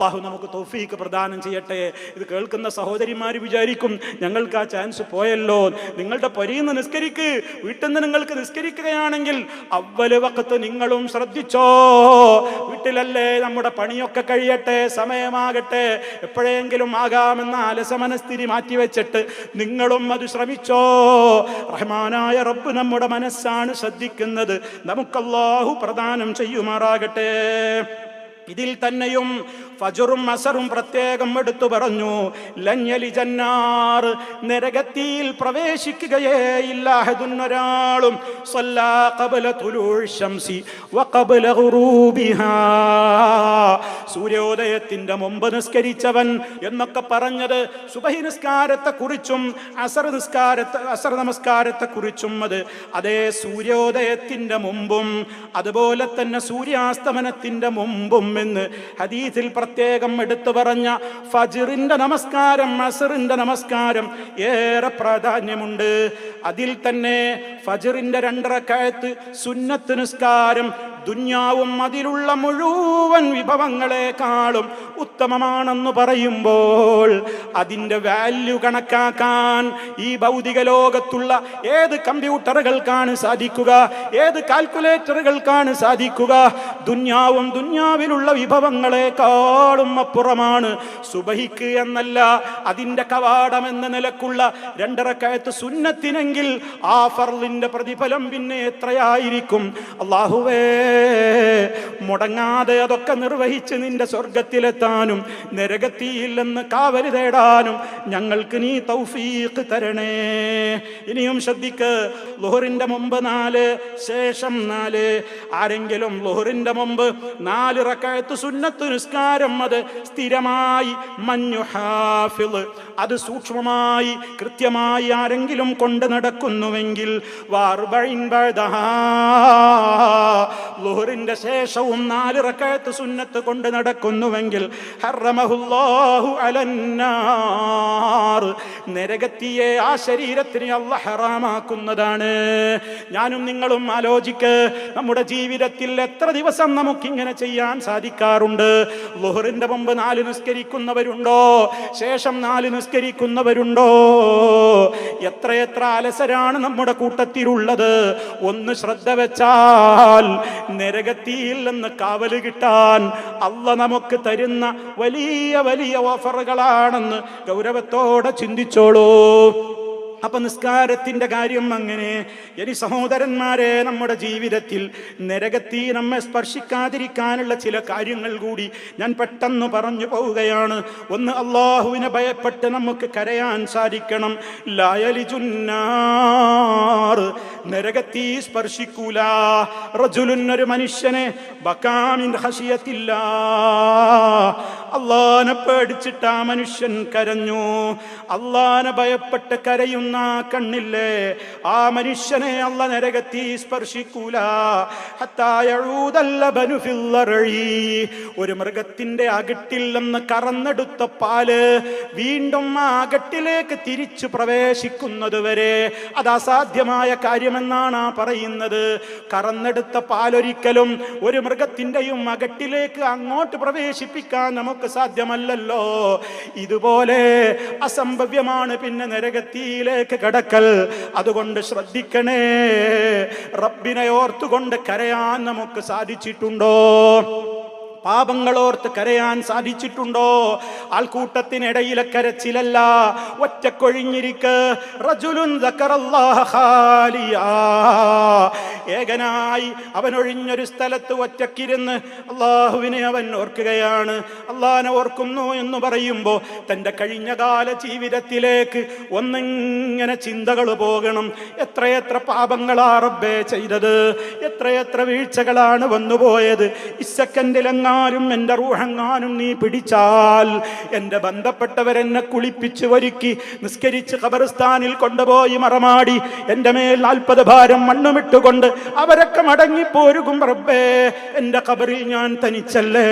അല്ലാഹു നമുക്ക് തൗഫീഖ് പ്രദാനം ചെയ്യട്ടെ. ഇത് കേൾക്കുന്ന സഹോദരിമാർ വിചാരിക്കും ഞങ്ങൾക്ക് ആ ചാൻസ് പോയല്ലോ. നിങ്ങളുടെ പൊരീന്ന് നിസ്കരിക്ക്, വീട്ടിൽ നിന്ന് നിങ്ങൾക്ക് നിസ്കരിക്കുകയാണെങ്കിൽ അവ്വൽ വഖത്ത് നിങ്ങളും ശ്രദ്ധിച്ചോ. വീട്ടിലല്ലേ നമ്മുടെ പണിയൊക്കെ കഴിയട്ടെ, സമയമാകട്ടെ, എപ്പോഴെങ്കിലും ആകാമെന്ന അലസമനസ്ഥിതി മാറ്റിവെച്ചിട്ട് നിങ്ങളും അത് ശ്രമിച്ചോ. റഹ്മാനായ റബ്ബ് നമ്മുടെ മനസ്സാണ് ശ്രദ്ധിക്കുന്നത്. നമുക്ക് അല്ലാഹു പ്രദാനം ചെയ്യുമാറാകട്ടെ. ഇതിൽ തന്നെയും ഫജ്റും അസറും പ്രത്യേകം എടുത്തു പറഞ്ഞു. ലഞ്ഞലി ജന്നാർ, നരകത്തിൽ പ്രവേശിക്കുകയേ ഇല്ല ഒരാളും സ്വല്ലാ ഖബ്ല തുലൂഇ ശംസി വഖബ്ല ഗുറൂബിഹാ, സൂര്യോദയത്തിന്റെ മുമ്പ് നിസ്കരിച്ചവൻ എന്നൊക്കെ പറഞ്ഞത് സുബഹി നിസ്കാരത്തെ കുറിച്ചും അസർ നമസ്കാരത്തെ കുറിച്ചും അതേ സൂര്യോദയത്തിന്റെ മുമ്പും അതുപോലെ തന്നെ സൂര്യാസ്തമനത്തിന്റെ മുമ്പും എന്ന് ഹദീസിൽ പ്രത്യേകം എടുത്തു പറഞ്ഞ ഫജ്റിന്റെ നമസ്കാരം, അസ്റിന്റെ നമസ്കാരം ഏറെ പ്രാധാന്യമുണ്ട്. അതിൽ തന്നെ ഫജ്റിന്റെ 2 റക്അത്ത് സുന്നത്ത് നിസ്കാരം ദുന്യാവും അതിലുള്ള മുഴുവൻ വിഭവങ്ങളെക്കാളും ഉത്തമമാണെന്ന് പറയുമ്പോൾ അതിൻ്റെ വാല്യൂ കണക്കാക്കാൻ ഈ ഭൗതിക ലോകത്തുള്ള ഏത് കമ്പ്യൂട്ടറുകൾക്കാണ് സാധിക്കുക, ഏത് കാൽക്കുലേറ്ററുകൾക്കാണ് സാധിക്കുക? ദുന്യാവും ദുന്യാവിലുള്ള വിഭവങ്ങളെക്കാളും അപ്പുറമാണ് സുബഹിക്ക് എന്നല്ല അതിൻ്റെ കവാടം എന്ന നിലക്കുള്ള 2 റക്അത്ത് സുന്നത്തിനെങ്കിൽ ആ ഫർളിന്റെ പ്രതിഫലം പിന്നെ എത്രയായിരിക്കും? അല്ലാഹുവേ, മുടങ്ങാതെ അതൊക്കെ നിർവഹിച്ച് നിന്റെ സ്വർഗത്തിലെത്താനും നരകത്തിയില്ലെന്ന് കാവല് തേടാനും ഞങ്ങൾക്ക് നീ തൗഫീഖ് തരണേ. ഇനിയും ശ്രദ്ധിക്ക്, ളുഹറിന്റെ മുമ്പ് 4, ശേഷം 4. ആരെങ്കിലും ളുഹറിന്റെ മുമ്പ് 4 റക്അത്ത് സുന്നത്ത് നിസ്കാരം അത് സ്ഥിരമായി മഞ്ഞുഹാഫിള്, അത് സൂക്ഷ്മമായി കൃത്യമായി ആരെങ്കിലും കൊണ്ട് നടക്കുന്നുവെങ്കിൽ ളുഹറിന്റെ ശേഷവും 4 റക്അത്ത് സുന്നത്ത് കൊണ്ട് നടക്കുന്നുവെങ്കിൽ ഹറമഹുല്ലാഹു അലന്നാർ, നരകത്തിയെ ആ ശരീരത്തിന് അല്ലാഹു ഹറാമാക്കുന്നതാണ്. ഞാനും നിങ്ങളും ആലോചിക്ക്, നമ്മുടെ ജീവിതത്തിൽ എത്ര ദിവസം നമുക്കിങ്ങനെ ചെയ്യാൻ സാധിക്കാറുണ്ട്? ളുഹറിന്റെ മുമ്പ് 4 നിസ്കരിക്കുന്നവരുണ്ടോ? ശേഷം 4 നിസ്കരിക്കുന്നവരുണ്ടോ? എത്രയെത്ര അലസരാണ് നമ്മുടെ കൂട്ടത്തിലുള്ളത്. ഒന്ന് ശ്രദ്ധ വെച്ചാൽ നരകത്തിയിൽ നിന്ന് കാവല് കിട്ടാൻ അല്ലാഹു നമുക്ക് തരുന്ന വലിയ വലിയ ഓഫറുകളാണെന്ന് ഗൗരവത്തോടെ ചിന്തിച്ചോളൂ. അപ്പൊ നിസ്കാരത്തിന്റെ കാര്യം അങ്ങനെ. ഇനി സഹോദരന്മാരെ, നമ്മുടെ ജീവിതത്തിൽ നരകത്തി നമ്മെ സ്പർശിക്കാതിരിക്കാനുള്ള ചില കാര്യങ്ങൾ കൂടി ഞാൻ പെട്ടെന്ന് പറഞ്ഞു പോവുകയാണ്. ഒന്ന്, അള്ളാഹുവിനെ ഭയപ്പെട്ട് നമുക്ക് കരയാൻ സാധിക്കണം. ലായലിജുന്നാർ, നരകത്തി സ്പർശിക്കൂല. റജുലുൻ, ഒരു മനുഷ്യനെ ബകാമിൻ ഖശിയത്തില്ല, അള്ളാനെ പേടിച്ചിട്ട് ആ മനുഷ്യൻ കരഞ്ഞു. അള്ളാനെ ഭയപ്പെട്ട് കരയുന്ന കണ്ണില്ലേ, ആ മനുഷ്യനെ അല്ലാഹു നരകത്തിൽ സ്പർശിക്കൂല. ഹത്താ യഊദൽ ലബനു ഫിൽ ലറഇ, ഒരു മൃഗത്തിന്റെ അകട്ടിൽ നിന്ന് കറന്നെടുത്ത പാല് വീണ്ടും ആ അകട്ടിലേക്ക് തിരിച്ചു പ്രവേശിക്കുന്നത് വരെ. അത് അസാധ്യമായ കാര്യമെന്നാണ് പറയുന്നത്. കറന്നെടുത്ത പാലൊരിക്കലും ഒരു മൃഗത്തിന്റെയും അകട്ടിലേക്ക് അങ്ങോട്ട് പ്രവേശിപ്പിക്കാൻ നമുക്ക് സാധ്യമല്ലല്ലോ. ഇതുപോലെ അസംഭവ്യമാണ് പിന്നെ നരകത്തിയിലേക്ക് കടക്കൽ. അതുകൊണ്ട് ശ്രദ്ധിക്കണേ, റബ്ബിനെ ഓർത്തുകൊണ്ട് കരയാൻ നമുക്ക് സാധിച്ചിട്ടുണ്ടോ? പാപങ്ങളോർത്ത് കരയാൻ സാധിച്ചിട്ടുണ്ടോ? ആൾക്കൂട്ടത്തിനിടയിലെ കരച്ചിലല്ല, ഒറ്റക്കൊഴിഞ്ഞിരിക്ക്. റജുലുൻ ദക്കറല്ലാഹ ഖാലിയാ, ഏകനായി അവൻ ഒഴിഞ്ഞൊരു സ്ഥലത്ത് ഒറ്റക്കിരുന്ന് അള്ളാഹുവിനെ അവൻ ഓർക്കുകയാണ്. അള്ളാഹിനെ ഓർക്കുന്നു എന്ന് പറയുമ്പോൾ തൻ്റെ കഴിഞ്ഞകാല ജീവിതത്തിലേക്ക് ഒന്നിങ്ങനെ ചിന്തകൾ പോകണം. എത്രയെത്ര പാപങ്ങളാ റബ്ബേ ചെയ്തത്, എത്രയെത്ര വീഴ്ചകളാണ് വന്നുപോയത്. ഇസക്കൻഡിലെങ്ങാനും എൻ്റെ റൂഹെങ്ങാനും നീ പിടിച്ചാൽ, എൻ്റെ ബന്ധപ്പെട്ടവരെന്നെ കുളിപ്പിച്ച് ഒരുക്കി നിസ്കരിച്ച് ഖബർസ്ഥാനിൽ കൊണ്ടുപോയി മറമാടി എൻ്റെ മേൽ 40 ഭാരം മണ്ണുമിട്ടുകൊണ്ട് അവരൊക്കെ മടങ്ങിപ്പോരുകും. റബ്ബേ, എൻ്റെ ഖബറിൽ ഞാൻ തനിച്ചല്ലേ,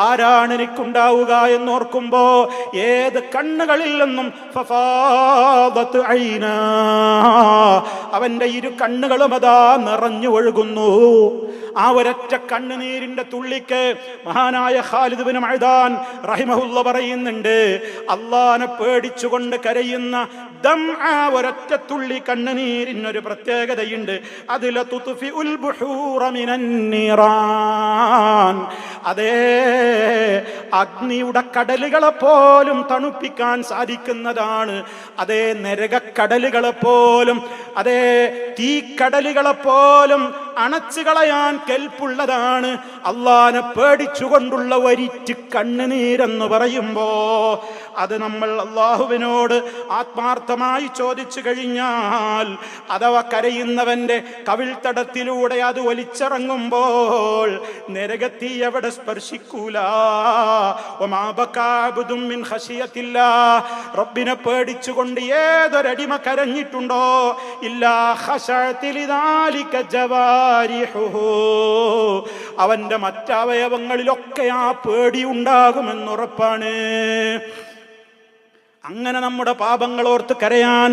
ആരാണ് എനിക്കുണ്ടാവുക എന്നോർക്കുമ്പോ ഏത് കണ്ണുകളിൽ നിന്നും അവൻ്റെ 2 കണ്ണുകളും അതാ നിറഞ്ഞു ഒഴുകുന്നു. ആ ഒരൊറ്റ കണ്ണുനീരിന്റെ തുള്ളിക്ക് മഹാനായ ഖാലിദ് ഇബ്നു മഅദാൻ റഹിമഹുല്ല പറയുന്നുണ്ട്, അള്ളാനെ പേടിച്ചുകൊണ്ട് കരയുന്ന ദംആ ഒരൊറ്റ തുള്ളി കണ്ണുനീരിനൊരു പ്രത്യേകതയുണ്ട്. അതിലെ തുത്ഫിഉൽ ബുഹൂറ മിനൻ നീറാൻ, അതേ അഗ്നിയുടെ കടലുകളെ പോലും തണുപ്പിക്കാൻ സാധിക്കുന്നതാണ്. അതേ നരകക്കടലുകളെ പോലും, അതേ തീക്കടലുകളെ പോലും അണച്ചു കളയാൻ കെൽപ്പുള്ളതാണ് അള്ളാനെ പേടിച്ചുകൊണ്ടുള്ള ഒരിറ്റ് കണ്ണുനീരെന്ന് പറയുമ്പോ. അത് നമ്മൾ അള്ളാഹുവിനോട് ആത്മാർത്ഥമായി ചോദിച്ചു കഴിഞ്ഞാൽ, അഥവാ കരയുന്നവന്റെ കവിൾത്തടത്തിലൂടെ അത് ഒലിച്ചിറങ്ങുമ്പോൾ നരകത്തീ എവിടെ സ്പർശിക്കൂല. റബ്ബിനെ പേടിച്ചുകൊണ്ട് ഏതൊരടിമ കരഞ്ഞിട്ടുണ്ടോ, ഇല്ലാ ഖശഅതിലിദാലിക ജവാരിഹുഹു, അവന്റെ മറ്റവയവങ്ങളിലൊക്കെ ആ പേടി ഉണ്ടാകുമെന്നുറപ്പാണ്. അങ്ങനെ നമ്മുടെ പാപങ്ങൾ ഓർത്ത് കരയാൻ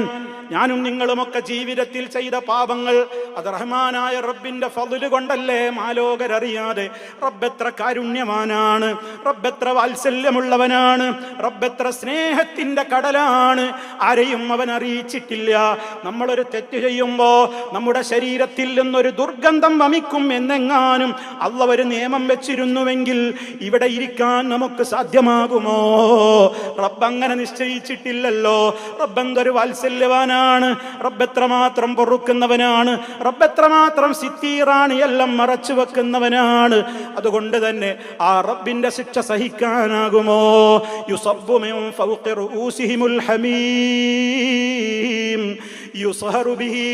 ഞാനും നിങ്ങളുമൊക്കെ ജീവിതത്തിൽ ചെയ്ത പാപങ്ങൾ അത് റഹ്മാനായ റബ്ബിന്റെ ഫദ്ല് കൊണ്ടല്ലേ മാലോകരറിയാതെ. റബ്ബെത്ര കാരുണ്യവാനാണ്, റബ്ബെത്ര വാത്സല്യമുള്ളവനാണ്, റബ്ബെത്ര സ്നേഹത്തിന്റെ കടലാണ്. ആരെയും അവൻ അറിയിച്ചിട്ടില്ല. നമ്മളൊരു തെറ്റ് ചെയ്യുമ്പോ നമ്മുടെ ശരീരത്തിൽ നിന്നൊരു ദുർഗന്ധം വമിക്കും എന്നെങ്ങാനും അള്ളാഹ് ഒരു നിയമം വെച്ചിരുന്നുവെങ്കിൽ ഇവിടെ ഇരിക്കാൻ നമുക്ക് സാധ്യമാകുമോ? റബ്ബ് അങ്ങനെ നിശ്ചയിച്ചിട്ടില്ലല്ലോ. റബ്ബെന്തൊരു വാത്സല്യവാനാണ്, റബ്ബെത്രമാത്രം പൊറുക്കുന്നവനാണ്, റബ്ബെത്രമാത്രം സിത്തീറാണ്, എല്ലാം മറച്ചു വെക്കുന്നവനാണ്. അതുകൊണ്ട് തന്നെ ആ റബ്ബിന്റെ ശിക്ഷ സഹിക്കാനാകുമോ? യുസബ്ബു മിൻ ഫൗഖി റൂസിഹിമുൽ ഹമീം യുസ്ഹറു ബിഹി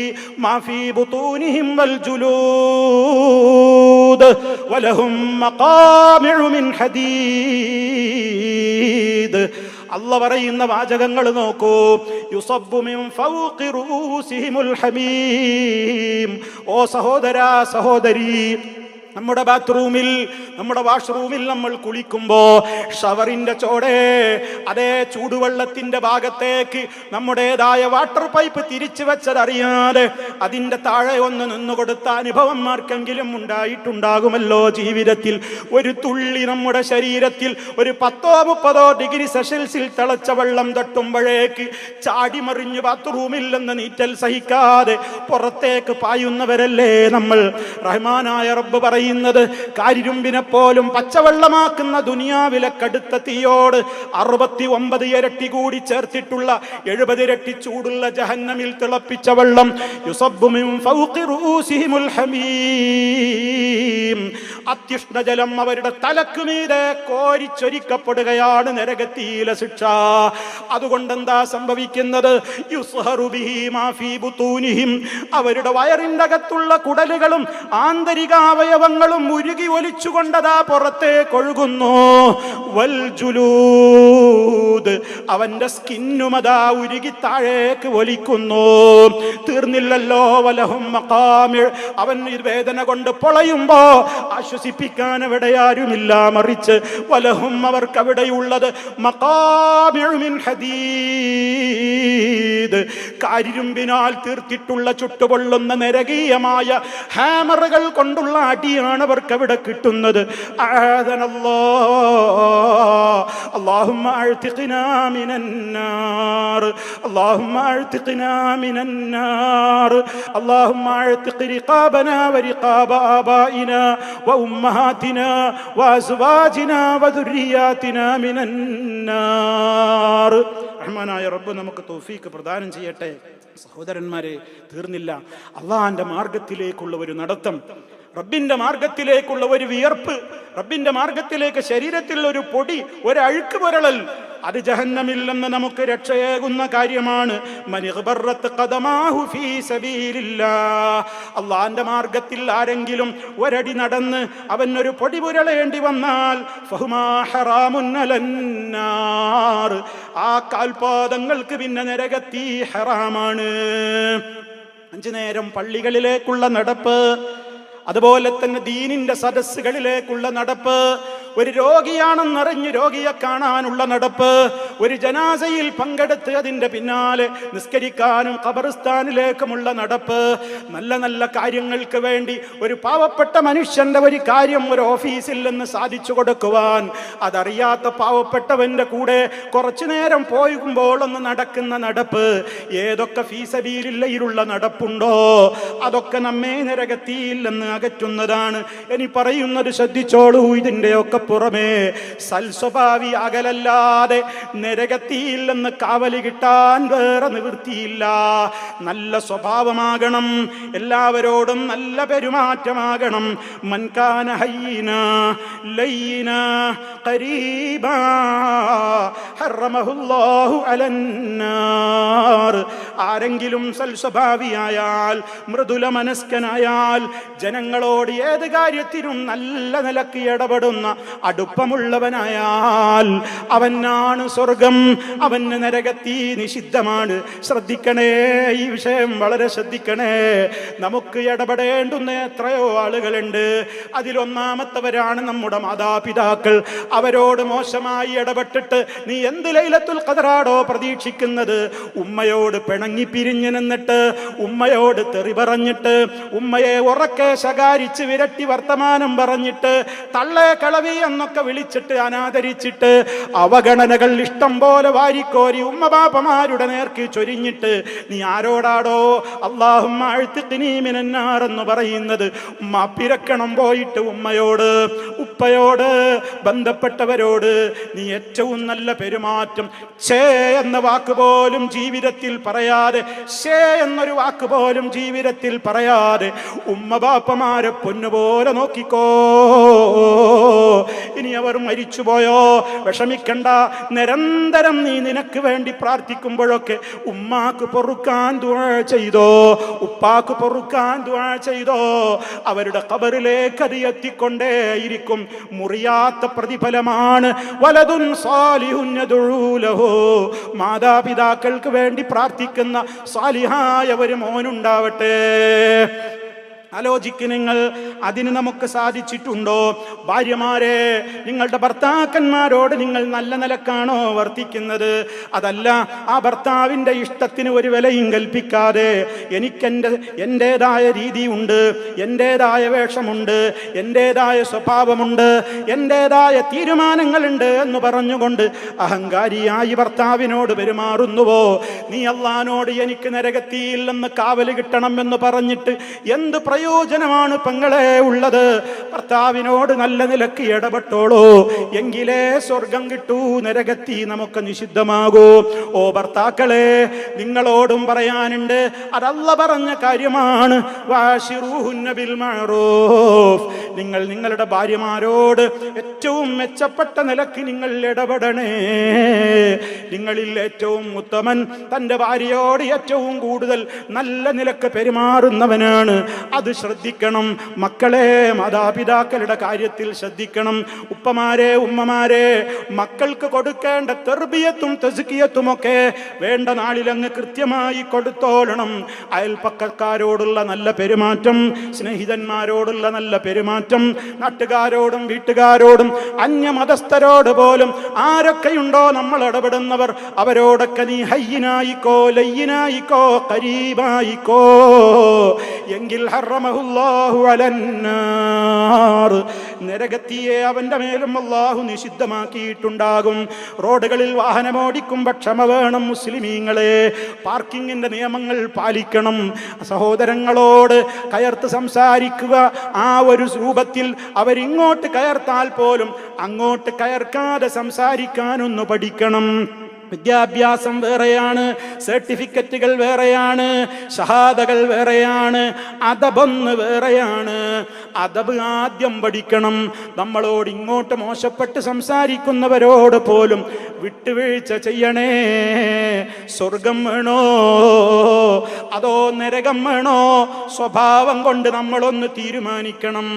മാ ഫീ ബുതൂനിഹിം വൽ ജുലൂദ് വലഹും മഖാമിഉ മിൻ ഹദീദ്. അല്ലാഹ് പറയുന്ന വാചകങ്ങൾ നോക്കൂ. യുസബ്ബു മിൻ ഫൗഖി റൂസിഹിമുൽ ഹമീം. ഓ സഹോദരാ സഹോദരി, നമ്മുടെ ബാത്റൂമിൽ, നമ്മുടെ വാഷ്റൂമിൽ നമ്മൾ കുളിക്കുമ്പോ ഷവറിന്റെ ചോടെ അതേ ചൂടുവെള്ളത്തിന്റെ ഭാഗത്തേക്ക് നമ്മുടേതായ വാട്ടർ പൈപ്പ് തിരിച്ചു വെച്ചതറിയാതെ അതിന്റെ താഴെ ഒന്ന് നിന്നുകൊടുത്ത അനുഭവന്മാർക്കെങ്കിലും ഉണ്ടായിട്ടുണ്ടാകുമല്ലോ ജീവിതത്തിൽ. ഒരു തുള്ളി നമ്മുടെ ശരീരത്തിൽ ഒരു 10-30 ഡിഗ്രി സെൽഷ്യസിൽ തിളച്ച വെള്ളം തട്ടുമ്പോഴേക്ക് ചാടിമറിഞ്ഞ് ബാത്റൂമിൽ നിന്ന് നീറ്റൽ സഹിക്കാതെ പുറത്തേക്ക് പായുന്നവരല്ലേ നമ്മൾ. റഹ്മാനായ റബ്ബ് പറയും, കാരിരുമ്പിനെ പോലും പച്ചവെള്ളമാക്കുന്ന ദുനിയാവിലെ കടുത്ത തീയോട് 69 ഇരട്ടി കൂടി ചേർത്തിട്ടുള്ള 70 ഇരട്ടി ചൂടുള്ള ജഹന്നമിൽ തിളപ്പിച്ച വെള്ളം യുസബ്ബു മിൻ ഫൗഖി റൂസിഹിമുൽ ഹമീം. അത്യുഷ്ണജലം അവരുടെ തലക്കുമീതെ കോരിച്ചൊരിക്കപ്പെടുകയാണ് നരകത്തിയിലെ ശിക്ഷ. അതുകൊണ്ട് എന്താ സംഭവിക്കുന്നത്? യുസ്ഹറു ബിഹി മാ ഫീ ബുതൂനിഹിം, അവരുടെ വയറിന്റെ അകത്തുള്ള കുടലുകളും ആന്തരികാവയവങ്ങളും ഉരുകി ഒലിച്ചുകൊണ്ടതാ പുറത്തേക്ക് ഒഴുകുന്നു. വൽ ജുലൂദ്, അവന്റെ സ്കിന്നുമതാ ഉരുകി താഴേക്ക് ഒലിക്കുന്നു. തീർന്നില്ലല്ലോ. വലഹും മഖാമിഉ, അവൻ വേദന കൊണ്ട് പൊളയുമ്പോ ആശ്വസിപ്പിക്കാൻ അവിടെ ആരുമില്ല. മറിച്ച് വലഹും, അവർക്ക് അവിടെയുള്ളത് മഖാമിഉ മിൻ ഹദീദ്, കാരിരുമ്പിനാൽ തീർത്തിട്ടുള്ള ചുട്ടുപൊള്ളുന്ന നരകീയമായ ഹാമറുകൾ കൊണ്ടുള്ള അടിയാണ് അവർക്ക് അവിടെ കിട്ടുന്നത്. അല്ലാഹുമ്മ അഅ്തിഖ്നാ മിനന്നാർ, അല്ലാഹുമ്മ അഅ്തിഖ്നാ മിനന്നാർ, അല്ലാഹുമ്മ അഅ്തിഖ് റിഖാബനാ വറിഖാബ ആബായിനാ വഉമ്മഹാതിനാ വഅസ്വാജിനാ വദുർരിയാതിനാ മിനന്നാർ. റഹ്മാനായ റബ്ബ് നമുക്ക് തൗഫീഖ് പ്രദാനം ചെയ്യട്ടെ. സഹോദരന്മാരെ, തീർന്നില്ല. അള്ളാഹുവിന്റെ മാർഗത്തിലേക്കുള്ള ഒരു നടത്തം, റബ്ബിന്റെ മാർഗത്തിലേക്കുള്ള ഒരു വിയർപ്പ്, റബ്ബിന്റെ മാർഗത്തിലേക്ക് ശരീരത്തിൽ ഒരു പൊടി, ഒരു അഴുക്ക് പുരളൽ, അത് ജഹന്നമിൽ നിന്ന് നമുക്ക് രക്ഷയേകുന്ന കാര്യമാണ്. അള്ളാന്റെ മാർഗത്തിൽ ആരെങ്കിലും ഒരടി നടന്ന് അവൻ ഒരു പൊടി പുരളേണ്ടി വന്നാൽ ആ കാൽപാദങ്ങൾക്ക് പിന്നെ നരകത്തി ഹറാമാണ്. 5 നേരം പള്ളികളിലേക്കുള്ള നടപ്പ്, അതുപോലെ തന്നെ ദീനിന്റെ സദസ്സുകളിലേക്കുള്ള നടപ്പ്, ഒരു രോഗിയാണെന്നറിഞ്ഞ് രോഗിയെ കാണാനുള്ള നടപ്പ്, ഒരു ജനാസയിൽ പങ്കെടുത്ത് അതിൻ്റെ പിന്നാലെ നിസ്കരിക്കാനും ഖബർസ്ഥാനിലേക്കുമുള്ള നടപ്പ്, നല്ല നല്ല കാര്യങ്ങൾക്ക് വേണ്ടി ഒരു പാവപ്പെട്ട മനുഷ്യന്റെ ഒരു കാര്യം ഒരു ഓഫീസിൽ നിന്ന് സാധിച്ചു കൊടുക്കുവാൻ അതറിയാത്ത പാവപ്പെട്ടവന്റെ കൂടെ കുറച്ചു നേരം പോയുമ്പോൾ ഒന്ന് നടക്കുന്ന നടപ്പ്, ഏതൊക്കെ ഫീസബീലില്ലയിലുള്ള നടപ്പുണ്ടോ അതൊക്കെ നമ്മെ നരകത്തിൽ നിന്ന് അകറ്റുന്നതാണ്. ഇനി പറയുന്നത് ശ്രദ്ധിച്ചോളൂ. ഇതിൻ്റെയൊക്കെ പുറമേ സൽസ്വഭാവി അകലല്ലാതെ നരകത്തിൽ നിന്ന് കാവലി കിട്ടാൻ വേറെ നിവൃത്തിയില്ല. നല്ല സ്വഭാവമാകണം, എല്ലാവരോടും നല്ല പെരുമാറ്റമാകണം. മൻകാന ഹയ്യിന ലയ്യിന ഖരീബാ ഹറമഹുല്ലാഹു അലന്നാർ. ആരെങ്കിലും സൽസ്വഭാവിയായാൽ, മൃദുല മനസ്കനായാൽ, ജനങ്ങളോട് ഏത് കാര്യത്തിനും നല്ല നിലക്ക് ഇടപെടുന്ന അടുപ്പമുള്ളവനായാൽ അവനാണ് സ്വർഗം, അവന് നരകത്തി നിഷിദ്ധമാണ്. ശ്രദ്ധിക്കണേ, ഈ വിഷയം വളരെ ശ്രദ്ധിക്കണേ. നമുക്ക് ഇടപെടേണ്ടുന്ന എത്രയോ ആളുകളുണ്ട്. അതിലൊന്നാമത്തവരാണ് നമ്മുടെ മാതാപിതാക്കൾ. അവരോട് മോശമായി ഇടപെട്ടിട്ട് നീ എന്ത് ലൈലത്തുൽ ഖദറാടോ പ്രതീക്ഷിക്കുന്നത്? ഉമ്മയോട് പിണങ്ങി പിരിഞ്ഞു നിന്നിട്ട്, ഉമ്മയോട് തെറി പറഞ്ഞിട്ട്, ഉമ്മയെ ഉറക്കെ ശകാരിച്ച് വിരട്ടി വർത്തമാനം പറഞ്ഞിട്ട്, തള്ളെ കളവി എന്നൊക്കെ വിളിച്ചിട്ട് അനാദരിച്ചിട്ട്, അവഗണനകൾ ഇഷ്ടം പോലെ വാരിക്കോരി ഉമ്മബാപ്പമാരുടെ നേർക്ക് ചൊരിഞ്ഞിട്ട് നീ ആരോടാടോ അല്ലാഹുമ്മ അഅ്തിഖ്നീ മിനന്നാർ എന്ന് പറയുന്നത്? മാപ്പിരക്കണം പോയിട്ട് ഉമ്മയോട്, ഉപ്പയോട്, ബന്ധപ്പെട്ടവരോട് നീ ഏറ്റവും നല്ല പെരുമാറ്റം. ഛേ എന്ന വാക്ക് പോലും ജീവിതത്തിൽ പറയാതെ, ഛേ എന്നൊരു വാക്ക് പോലും ജീവിതത്തിൽ പറയാതെ ഉമ്മബാപ്പമാരെ പൊന്നുപോലെ നോക്കിക്കോ. ഇനി അവർ മരിച്ചുപോയോ വിഷമിക്കണ്ട. നിരന്തരം നീ നിനക്ക് വേണ്ടി പ്രാർത്ഥിക്കുമ്പോഴൊക്കെ ഉമ്മാക്ക് പൊറുക്കാൻ ദുആ ചെയ്തോ, ഉപ്പാക്ക് പൊറുക്കാൻ ദുആ ചെയ്തോ. അവരുടെ ഖബറിലേക്ക് അത് എത്തിക്കൊണ്ടേയിരിക്കും. മുറിയാത്ത പ്രതിഫലമാണ്. വലദുൻ സാലിഹുൻ യദ്ഉ ലഹു. മാതാപിതാക്കൾക്ക് വേണ്ടി പ്രാർത്ഥിക്കുന്ന സാലിഹായ ഒരു മോനുണ്ടാവട്ടെ. ആലോചിക്ക് നിങ്ങൾ, അതിന് നമുക്ക് സാധിച്ചിട്ടുണ്ടോ? ഭാര്യമാരെ, നിങ്ങളുടെ ഭർത്താക്കന്മാരോട് നിങ്ങൾ നല്ല നിലക്കാണോ വർത്തിക്കുന്നത്? അതല്ല, ആ ഭർത്താവിൻ്റെ ഇഷ്ടത്തിന് ഒരു വിലയും കൽപ്പിക്കാതെ എൻ്റേതായ രീതിയുണ്ട്, എൻ്റേതായ വേഷമുണ്ട്, എൻ്റേതായ സ്വഭാവമുണ്ട്, എൻ്റേതായ തീരുമാനങ്ങളുണ്ട് എന്ന് പറഞ്ഞുകൊണ്ട് അഹങ്കാരിയായി ഭർത്താവിനോട് പെരുമാറുന്നുവോ? നീ അല്ലാഹുവോട് എനിക്ക് നരകത്തിൽ നിന്ന് കാവല് കിട്ടണം എന്ന് പറഞ്ഞിട്ട് എന്ത് പ്രയോജനമാണ് പെങ്ങളെ ഉള്ളത്? ഭർത്താവിനോട് നല്ല നിലക്ക് ഇടപെട്ടോളൂ, എങ്കിലേ സ്വർഗം കിട്ടൂ, നരകത്തി നമുക്ക് നിഷിദ്ധമാകൂ. ഓ ഭർത്താക്കളെ, നിങ്ങളോടും പറയാനുണ്ട്, അതല്ല പറഞ്ഞ കാര്യമാണ്. വാശിറൂഹുന്ന ബിൽ മഅറൂഫ്. നിങ്ങൾ നിങ്ങളുടെ ഭാര്യമാരോട് ഏറ്റവും മെച്ചപ്പെട്ട നിലക്ക് നിങ്ങൾ ഇടപെടണേ. നിങ്ങളിൽ ഏറ്റവും ഉത്തമൻ തൻ്റെ ഭാര്യയോട് ഏറ്റവും കൂടുതൽ നല്ല നിലക്ക് പെരുമാറുന്നവനാണ്. അത് ശ്രദ്ധിക്കണം. മക്കളെ, മാതാപിതാക്കളുടെ കാര്യത്തിൽ ശ്രദ്ധിക്കണം. ഉപ്പമാരെ, ഉമ്മമാരെ, മക്കൾക്ക് കൊടുക്കേണ്ട തർബിയത്തും തസ്കിയത്തുമൊക്കെ വേണ്ട നാളിലങ്ങ് കൃത്യമായി കൊടുത്തോളണം. അയൽപ്പക്കക്കാരോടുള്ള നല്ല പെരുമാറ്റം, സ്നേഹിതന്മാരോടുള്ള നല്ല പെരുമാറ്റം, നാട്ടുകാരോടും വീട്ടുകാരോടും അന്യമതസ്ഥരോട് പോലും ആരൊക്കെയുണ്ടോ നമ്മൾ ഇടപെടുന്നവർ, അവരോടൊക്കെ നീ ഹയ്യിനായിക്കോ, ലയ്യിനായിക്കോ, ഖരീബായിക്കോ. എങ്കിൽ ഹറമഹുല്ലാഹു അലന്നാർ. നരകത്തിയെ അവന്റെ മേലും അല്ലാഹു നിഷിദ്ധമാക്കിയിട്ടുണ്ടാകും. റോഡുകളിൽ വാഹനമോടിക്കുമ്പോൾ ക്ഷമ വേണം മുസ്ലിമീങ്ങളെ. പാർക്കിങ്ങിന്റെ നിയമങ്ങൾ പാലിക്കണം. സഹോദരങ്ങളോട് കയർത്ത് സംസാരിക്കുക. ആ ഒരു രൂപത്തിൽ അവരിങ്ങോട്ട് കയർത്താൽ പോലും അങ്ങോട്ട് കയർക്കാതെ സംസാരിക്കാനൊന്ന് പഠിക്കണം. വിദ്യാഭ്യാസം വേറെയാണ്, സർട്ടിഫിക്കറ്റുകൾ വേറെയാണ്, ഷഹാദകൾ വേറെയാണ്, അദബൊന്ന് വേറെയാണ്. അദബ് ആദ്യം പഠിക്കണം. നമ്മളോട് ഇങ്ങോട്ട് മോശപ്പെട്ട് സംസാരിക്കുന്നവരോട് പോലും വിട്ടുവീഴ്ച ചെയ്യണേ. സ്വർഗം വേണോ അതോ നരകം വേണോ? സ്വഭാവം കൊണ്ട് നമ്മളൊന്ന് തീരുമാനിക്കണം.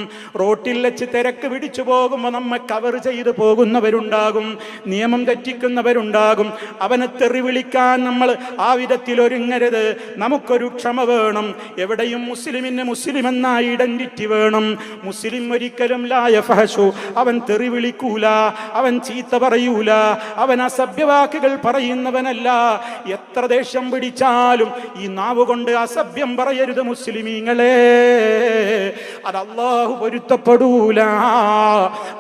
റോട്ടിൽ വെച്ച് തിരക്ക് പിടിച്ചു പോകുമ്പോൾ നമ്മെ കവർ ചെയ്തു പോകുന്നവരുണ്ടാകും, നിയമം തെറ്റിക്കുന്നവരുണ്ടാകും. അവനെ തെറി വിളിക്കാൻ നമ്മൾ ആ വിധത്തിൽ ഒരുങ്ങരുത്. നമുക്കൊരു ക്ഷമ വേണം. എവിടെയും മുസ്ലിമിന് മുസ്ലിം എന്ന ഐഡന്റിറ്റി വേണം. മുസ്ലിം ഒരിക്കലും ലാ യഫഹശു, അവൻ തെറി വിളിക്കൂല, അവൻ ചീത്ത പറയൂല, അവൻ അസഭ്യവാക്കുകൾ പറയുന്നവനല്ല. എത്ര ദേഷ്യം പിടിച്ചാലും ഈ നാവ് കൊണ്ട് അസഭ്യം പറയരുത് മുസ്ലിമീങ്ങളെ, അത് അല്ലാഹു പൊരുത്തപ്പെടൂല.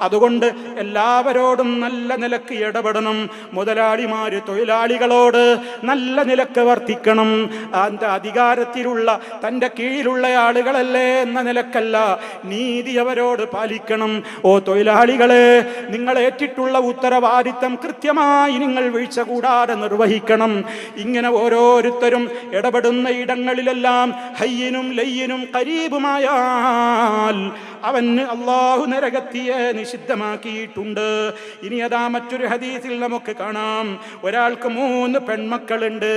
അതുകൊണ്ട് എല്ലാവരോടും നല്ല നിലക്ക് ഇടപെടണം. മുതലാളിമാര് തൊഴിലാളികളോട് നല്ല നിലക്ക് വർത്തിക്കണം. തൻ്റെ അധികാരത്തിലുള്ള തൻ്റെ കീഴിലുള്ള ആളുകളല്ലേ എന്ന നിലക്കല്ല, നീതി അവരോട് പാലിക്കണം. ഓ തൊഴിലാളികളെ, നിങ്ങൾ ഏറ്റിട്ടുള്ള ഉത്തരവാദിത്തം കൃത്യമായി നിങ്ങൾ വീഴ്ച കൂടാതെ നിർവഹിക്കണം. ഇങ്ങനെ ഓരോരുത്തരും ഇടപെടുന്ന ഇടങ്ങളിലെല്ലാം ഹയ്യിനും ലയ്യിനും ഖരീബുമായാൽ അവന് അല്ലാഹു നരകത്തിയെ നിഷിദ്ധമാക്കിയിട്ടുണ്ട്. ഇനി അതാ മറ്റൊരു ഹദീസിൽ നമുക്ക് കാണാം, ഒരാൾക്ക് 3 പെൺമക്കളുണ്ട്,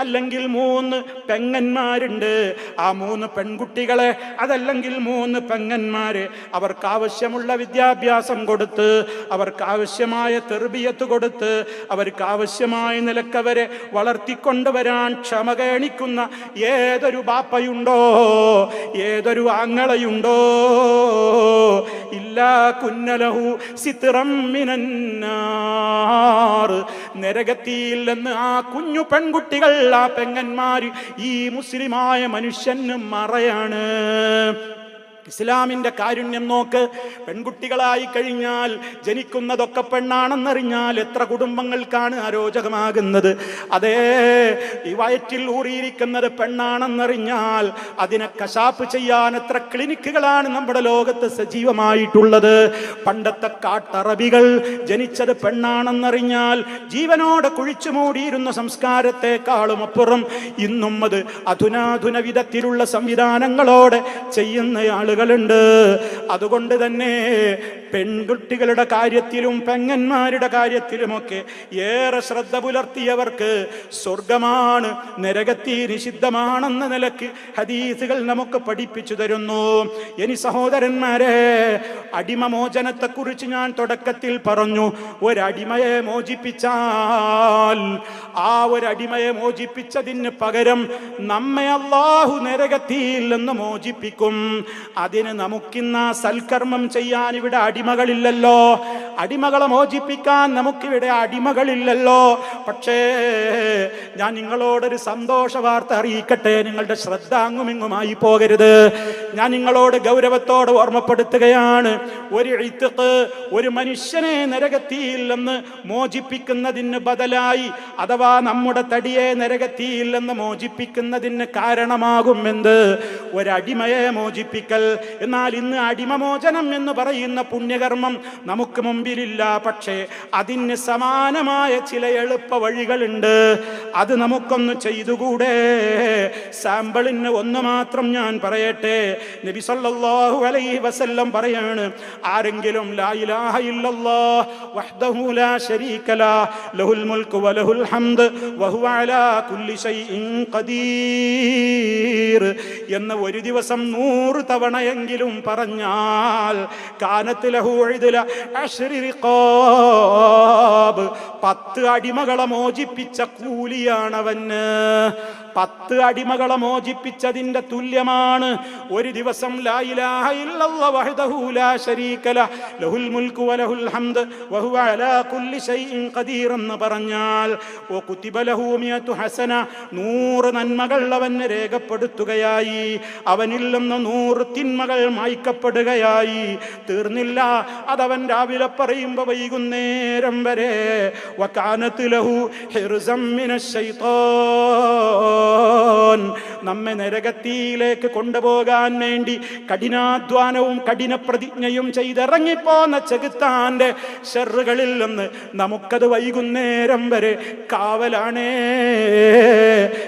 അല്ലെങ്കിൽ 3 പെങ്ങന്മാരുണ്ട്. ആ 3 പെൺകുട്ടികളെ അതല്ലെങ്കിൽ 3 പെങ്ങന്മാരെ അവർക്ക് ആവശ്യമുള്ള വിദ്യാഭ്യാസം കൊടുത്ത്, അവർക്ക് ആവശ്യമായ തെർബിയത്ത് കൊടുത്ത്, അവർക്ക് ആവശ്യമായ നിലക്കവരെ വളർത്തിക്കൊണ്ടുവരാൻ ക്ഷമ കാണിക്കുന്ന ഏതൊരു ബാപ്പയുണ്ടോ, ഏതൊരു ആങ്ങളയുണ്ടോ, ഇല്ലാ കുന്നലഹു സിത്റം മിനന്നാർ, നരകത്തിൽ നിന്ന് ആ കുഞ്ഞു പെൺകുട്ടികൾ, ആ പെങ്ങന്മാര് ഈ മുസ്ലിമായ മനുഷ്യന് മറയാണ്. ഇസ്ലാമിന്റെ കാരുണ്യം നോക്ക്. പെൺകുട്ടികളായി കഴിഞ്ഞാൽ ജനിക്കുന്നതൊക്കെ പെണ്ണാണെന്നറിഞ്ഞാൽ എത്ര കുടുംബങ്ങൾക്കാണ് അരോചകമാകുന്നത്. അതേ, ഈ വയറ്റിൽ ഊറിയിരിക്കുന്നത് പെണ്ണാണെന്നറിഞ്ഞാൽ അതിനെ കശാപ്പ് ചെയ്യാൻ എത്ര ക്ലിനിക്കുകളാണ് നമ്മുടെ ലോകത്ത് സജീവമായിട്ടുള്ളത്. പണ്ടത്തെ കാട്ടറബികൾ ജനിച്ചത് പെണ്ണാണെന്നറിഞ്ഞാൽ ജീവനോടെ കുഴിച്ചു മൂടിയിരുന്ന സംസ്കാരത്തെക്കാളും അപ്പുറം ഇന്നും അത് അധുനാധുന വിധത്തിലുള്ള സംവിധാനങ്ങളോടെ ചെയ്യുന്ന ആളുകളുണ്ട്. അതുകൊണ്ട് തന്നെ പെൺകുട്ടികളുടെ കാര്യത്തിലും പെങ്ങന്മാരുടെ കാര്യത്തിലുമൊക്കെ ഏറെ ശ്രദ്ധ പുലർത്തിയവർക്ക് സ്വർഗമാണ്, നരകത്തിൽ നിഷിദ്ധമാണെന്ന നിലക്ക് ഹദീസുകൾ നമുക്ക് പഠിപ്പിച്ചു തരുന്നു. ഇനി സഹോദരന്മാരെ, അടിമമോചനത്തെക്കുറിച്ച് ഞാൻ തുടക്കത്തിൽ പറഞ്ഞു. ഒരടിമയെ മോചിപ്പിച്ചാൽ ആ ഒരടിമയെ മോചിപ്പിച്ചതിന് പകരം നമ്മെ അല്ലാഹു നരകത്തിൽ നിന്ന് മോചിപ്പിക്കും. അതിന് നമുക്കിന്ന് സൽക്കർമ്മം ചെയ്യാൻ ഇവിടെ അടിമകളില്ലല്ലോ, അടിമകളെ മോചിപ്പിക്കാൻ നമുക്കിവിടെ അടിമകളില്ലല്ലോ. പക്ഷേ ഞാൻ നിങ്ങളോടൊരു സന്തോഷ വാർത്ത അറിയിക്കട്ടെ, നിങ്ങളുടെ ശ്രദ്ധ അങ്ങുമിങ്ങുമായി പോകരുത്. ഞാൻ നിങ്ങളോട് ഗൗരവത്തോടെ ഓർമ്മപ്പെടുത്തുകയാണ്. ഒരു മനുഷ്യനെ നരകത്തിൽ നിന്ന് മോചിപ്പിക്കുന്നതിന് ബദലായി, അഥവാ നമ്മുടെ തടിയെ നരകത്തിൽ നിന്ന് മോചിപ്പിക്കുന്നതിന് കാരണമാകുമെന്ന് ഒരടിമയെ മോചിപ്പിക്കൽ. എന്നാൽ ഇന്ന് അടിമമോചനം എന്ന് പറയുന്ന പുണ്യകർമ്മം നമുക്ക് മുമ്പിലില്ല. പക്ഷേ അതിന് സമാനമായ ചില എളുപ്പ വഴികളുണ്ട്. അത് നമുക്കൊന്ന് ചെയ്തുകൂടെ? സാമ്പിളിന് ഒന്ന് മാത്രം ഞാൻ പറയട്ടെ. നബി സല്ലല്ലാഹു അലൈഹി വസല്ലം പറയാണ്, ആരെങ്കിലും ലാ ഇലാഹ ഇല്ലല്ലാഹ് വഹ്ദഹു ലാ ശരീക ലഹു ലഹുൽ മുൽക്കു വലഹുൽ ഹംദ് വഹുവ അലാ കുല്ലി ശൈഇൻ ഖദീർ എന്ന ഒരു ദിവസം 100 തവണയെങ്കിലും പറഞ്ഞാൽ കാനത്ത് ലഹു ഇദ്ല അശ്രി റിഖാബ്, 10 അടിമകളെ മോചിപ്പിച്ച കൂലിയാണവന്. 10 അടിമകളെ മോചിപ്പിച്ചതിന്റെ തുല്യമാണ് ഒരു ദിവസം ലാ ഇലാഹ ഇല്ലല്ലാഹ് വഹ്ദഹു ലാ ശരീക ലഹു ലഹുൽ മുൽക്കു വലഹുൽ ഹംദ് വഹുവ അലാ കുല്ലി ശൈഇൻ ഖദീർ എന്ന് പറഞ്ഞാൽ വകുതിബ ലഹു 100 ഹസന, 100 നന്മകൾ അവന് രേഖപ്പെടുത്തുകയായി, അവനിൽ നിന്ന് 100 തിന്മകൾ മായ്ക്കപ്പെടുകയായി. തീർന്നില്ല, അതവൻ രാവിലെ പറയുമ്പോ വൈകുന്നേരം വരെ. വകാനത്ത് ലഹു ഹിർസം മിനശ് ശൈത്താൻ, നമ്മെ നരകത്തിലേക്ക് കൊണ്ടുപോകാൻ വേണ്ടി കഠിനാധ്വാനവും കഠിന പ്രതിജ്ഞയും ചെയ്തിറങ്ങിപ്പോന്ന ചെകുത്താന്റെ ഷർറുകളിൽ നിന്ന് നമുക്കത് വൈകുന്നേരം വരെ കാവലാണേ.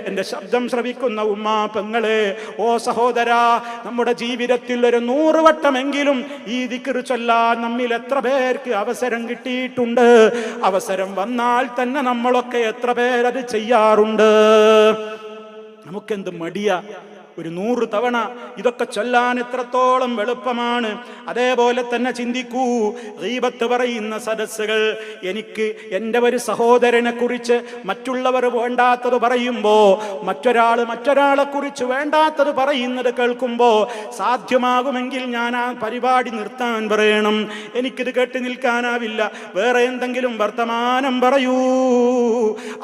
എൻ്റെ ശബ്ദം ശ്രവിക്കുന്ന ഉമ്മാ പെങ്ങളെ, ഓ സഹോദരാ, നമ്മുടെ ജീവിതത്തിൽ ഒരു 100 വട്ടമെങ്കിലും ഈ ദിക്ർ ചൊല്ലാൻ നമ്മിൽ എത്ര പേർക്ക് അവസരം കിട്ടിയിട്ടുണ്ട്? അവസരം വന്നാൽ തന്നെ നമ്മളൊക്കെ എത്ര പേരത് ചെയ്യാറുണ്ട്? നമുക്കെന്ത് മടിയാ? ഒരു 100 തവണ ഇതൊക്കെ ചൊല്ലാൻ എത്രത്തോളം എളുപ്പമാണ്. അതേപോലെ തന്നെ ചിന്തിക്കൂ, ഗീബത്ത് പറയുന്ന സദസ്സുകൾ. എനിക്ക് എൻ്റെ ഒരു സഹോദരനെ കുറിച്ച് മറ്റുള്ളവർ വേണ്ടാത്തത് പറയുമ്പോ, മറ്റൊരാളെ കുറിച്ച് വേണ്ടാത്തത് പറയുന്നത് കേൾക്കുമ്പോ സാധ്യമാകുമെങ്കിൽ ഞാൻ ആ പരിപാടി നിർത്താൻ പറയണം. എനിക്കിത് കേട്ട് നിൽക്കാനാവില്ല. വേറെ എന്തെങ്കിലും വർത്തമാനം പറയൂ.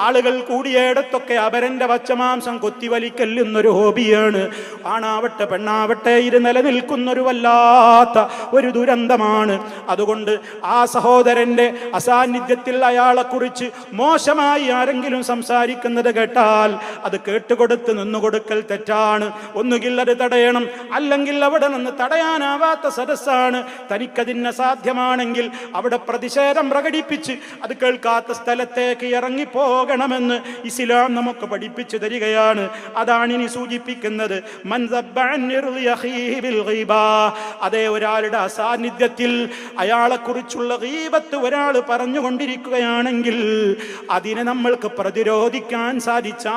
ആളുകൾ കൂടിയിടത്തൊക്കെ അപരന്റെ പച്ചമാംസം കൊത്തിവലിക്കല്ലുന്നൊരു ഹോബിയാണ്. ആണാവട്ടെ പെണ്ണാവട്ടെ ഇത് നിലനിൽക്കുന്നൊരു വല്ലാത്ത ഒരു ദുരന്തമാണ്. അതുകൊണ്ട് ആ സഹോദരന്റെ അസാന്നിധ്യത്തിൽ അയാളെ കുറിച്ച് മോശമായി ആരെങ്കിലും സംസാരിക്കുന്നത് കേട്ടാൽ അത് കേട്ടുകൊടുത്ത് നിന്നുകൊടുക്കൽ തെറ്റാണ്. ഒന്നുകിൽ അത് തടയണം, അല്ലെങ്കിൽ അവിടെ നിന്ന് തടയാനാവാത്ത സദസ്സാണ്. തനിക്കതിന് സാധ്യമാണെങ്കിൽ അവിടെ പ്രതിഷേധം പ്രകടിപ്പിച്ച് അത് കേൾക്കാത്ത സ്ഥലത്തേക്ക് ഇറങ്ങിപ്പോകണമെന്ന് ഇസ്ലാം നമുക്ക് പഠിപ്പിച്ചു തരികയാണ്. അതാണ് ഇനി സൂചിപ്പിക്കുന്നത്. അതേ, ഒരാളുടെ അസാന്നിധ്യത്തിൽ അയാളെ കുറിച്ചുള്ള ഗീബത്ത് ഒരാൾ പറഞ്ഞുകൊണ്ടിരിക്കുകയാണെങ്കിൽ അതിനെ നമ്മൾക്ക് പ്രതിരോധിക്കാൻ സാധിച്ചാൽ